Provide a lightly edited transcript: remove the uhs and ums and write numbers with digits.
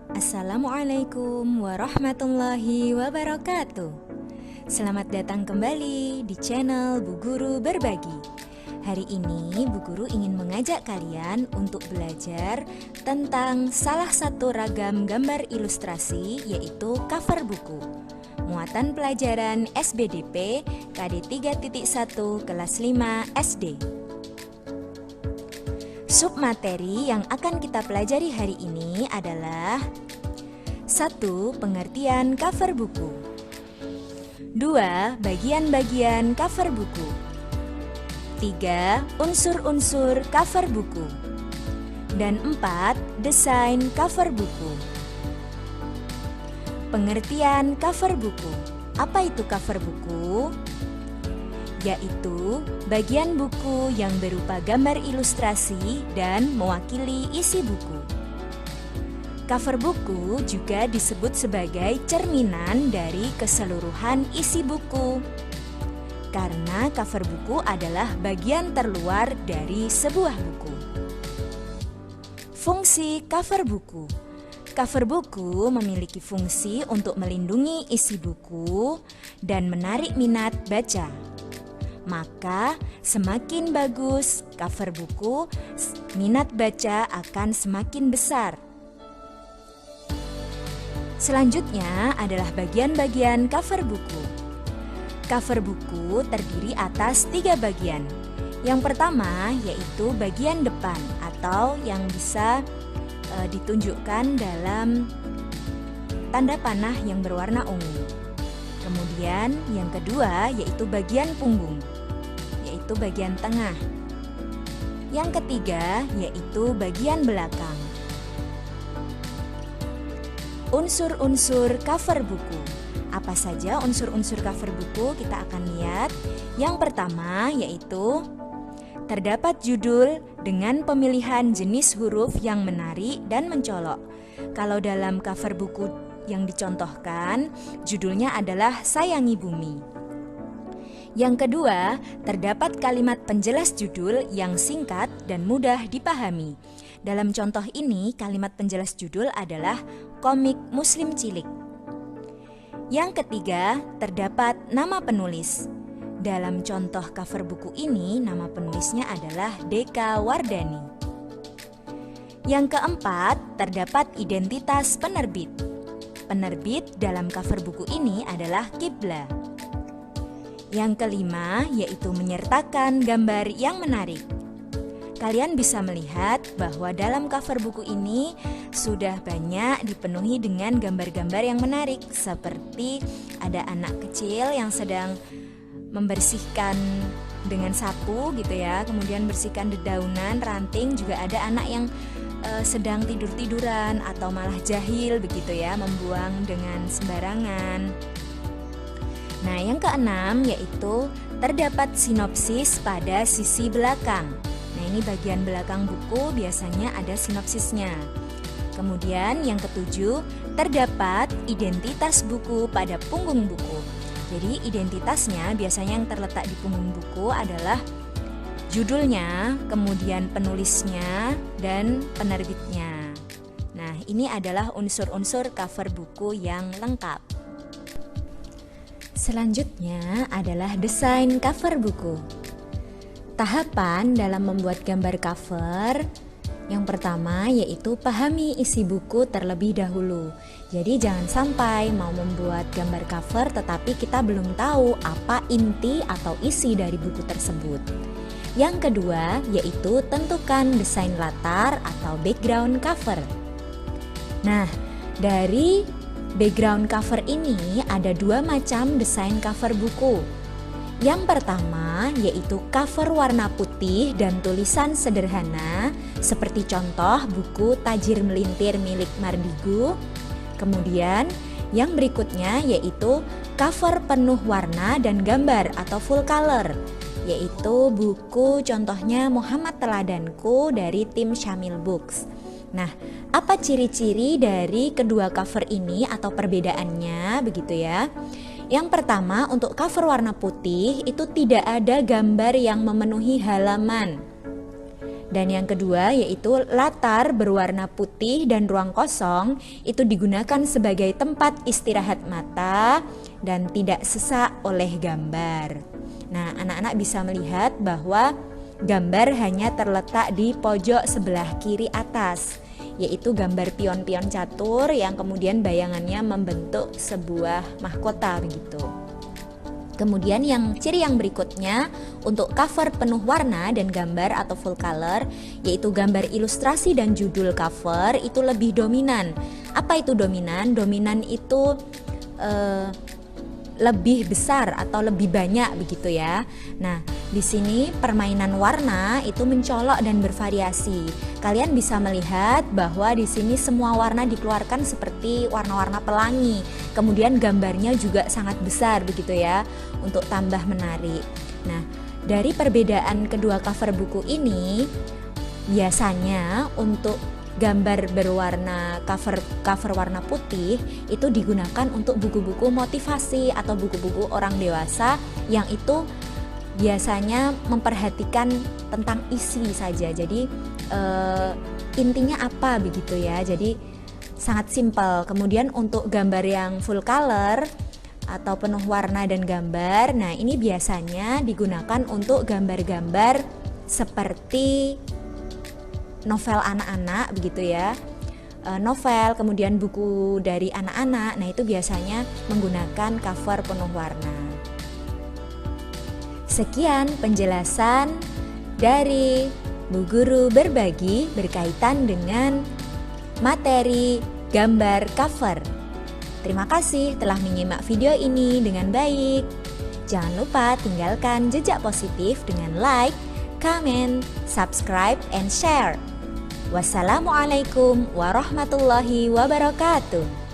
Assalamualaikum warahmatullahi wabarakatuh. Selamat datang kembali di channel Bu Guru Berbagi. Hari ini Bu Guru ingin mengajak kalian untuk belajar tentang salah satu ragam gambar ilustrasi, yaitu cover buku. Muatan pelajaran SBDP KD 3.1 kelas 5 SD. Submateri yang akan kita pelajari hari ini adalah 1. Pengertian cover buku. 2. Bagian-bagian cover buku. 3. Unsur-unsur cover buku. Dan 4. Desain cover buku. Pengertian cover buku. Apa itu cover buku? Yaitu bagian buku yang berupa gambar ilustrasi dan mewakili isi buku. Cover buku juga disebut sebagai cerminan dari keseluruhan isi buku, karena cover buku adalah bagian terluar dari sebuah buku. Fungsi cover buku. Cover buku memiliki fungsi untuk melindungi isi buku dan menarik minat baca. Maka semakin bagus cover buku, minat baca akan semakin besar. Selanjutnya adalah bagian-bagian cover buku. Cover buku terdiri atas 3 bagian. Yang pertama yaitu bagian depan atau yang bisa ditunjukkan dalam tanda panah yang berwarna ungu. Kemudian yang kedua yaitu bagian punggung, yaitu bagian tengah. Yang ketiga yaitu bagian belakang. Unsur-unsur cover buku. Apa saja unsur-unsur cover buku? Kita akan lihat. Yang pertama yaitu terdapat judul dengan pemilihan jenis huruf yang menarik dan mencolok. Kalau dalam cover buku yang dicontohkan, judulnya adalah Sayangi Bumi. Yang kedua, terdapat kalimat penjelas judul yang singkat dan mudah dipahami. Dalam contoh ini, kalimat penjelas judul adalah Komik Muslim Cilik. Yang ketiga, terdapat nama penulis. Dalam contoh cover buku ini, nama penulisnya adalah Deka Wardani. Yang keempat, terdapat identitas penerbit. Penerbit dalam cover buku ini adalah Qibla. Yang kelima yaitu menyertakan gambar yang menarik. Kalian bisa melihat bahwa dalam cover buku ini sudah banyak dipenuhi dengan gambar-gambar yang menarik, seperti ada anak kecil yang sedang membersihkan dengan sapu gitu ya, kemudian bersihkan dedaunan, ranting, juga ada anak yang sedang tidur-tiduran atau malah jahil begitu ya, membuang dengan sembarangan. Nah, yang keenam yaitu terdapat sinopsis pada sisi belakang. Nah, ini bagian belakang buku biasanya ada sinopsisnya. Kemudian yang ketujuh, terdapat identitas buku pada punggung buku. Jadi identitasnya biasanya yang terletak di punggung buku adalah judulnya, kemudian penulisnya, dan penerbitnya. Nah, ini adalah unsur-unsur cover buku yang lengkap. Selanjutnya adalah desain cover buku. Tahapan dalam membuat gambar cover, yang pertama yaitu pahami isi buku terlebih dahulu. Jadi jangan sampai mau membuat gambar cover tetapi kita belum tahu apa inti atau isi dari buku tersebut. Yang kedua yaitu tentukan desain latar atau background cover. Nah, dari background cover ini ada 2 macam desain cover buku. Yang pertama yaitu cover warna putih dan tulisan sederhana, seperti contoh buku Tajir Melintir milik Mardigu. Kemudian yang berikutnya yaitu cover penuh warna dan gambar atau full color, yaitu buku contohnya Muhammad Teladanku dari tim Syamil Books. Nah, apa ciri-ciri dari kedua cover ini atau perbedaannya begitu ya? Yang pertama, untuk cover warna putih itu tidak ada gambar yang memenuhi halaman. Dan yang kedua yaitu latar berwarna putih dan ruang kosong itu digunakan sebagai tempat istirahat mata dan tidak sesak oleh gambar. Nah, anak-anak bisa melihat bahwa gambar hanya terletak di pojok sebelah kiri atas, yaitu gambar pion-pion catur yang kemudian bayangannya membentuk sebuah mahkota begitu. Kemudian ciri yang berikutnya untuk cover penuh warna dan gambar atau full color, yaitu gambar ilustrasi dan judul cover itu lebih dominan. Apa itu dominan? Dominan itu lebih besar atau lebih banyak begitu ya. Nah, di sini permainan warna itu mencolok dan bervariasi. Kalian bisa melihat bahwa di sini semua warna dikeluarkan seperti warna-warna pelangi. Kemudian gambarnya juga sangat besar begitu ya, untuk tambah menarik. Nah, dari perbedaan kedua cover buku ini, biasanya untuk gambar berwarna cover warna putih itu digunakan untuk buku-buku motivasi atau buku-buku orang dewasa yang itu biasanya memperhatikan tentang isi saja. Jadi intinya apa begitu ya. Jadi sangat simpel. Kemudian untuk gambar yang full color atau penuh warna dan gambar, nah ini biasanya digunakan untuk gambar-gambar seperti novel anak-anak begitu ya, novel, kemudian buku dari anak-anak. Nah itu biasanya menggunakan cover penuh warna. Sekian penjelasan dari Bu Guru berbagi berkaitan dengan materi gambar cover. Terima kasih telah menyimak video ini dengan baik. Jangan lupa tinggalkan jejak positif dengan like, comment, subscribe, and share. Wassalamualaikum warahmatullahi wabarakatuh.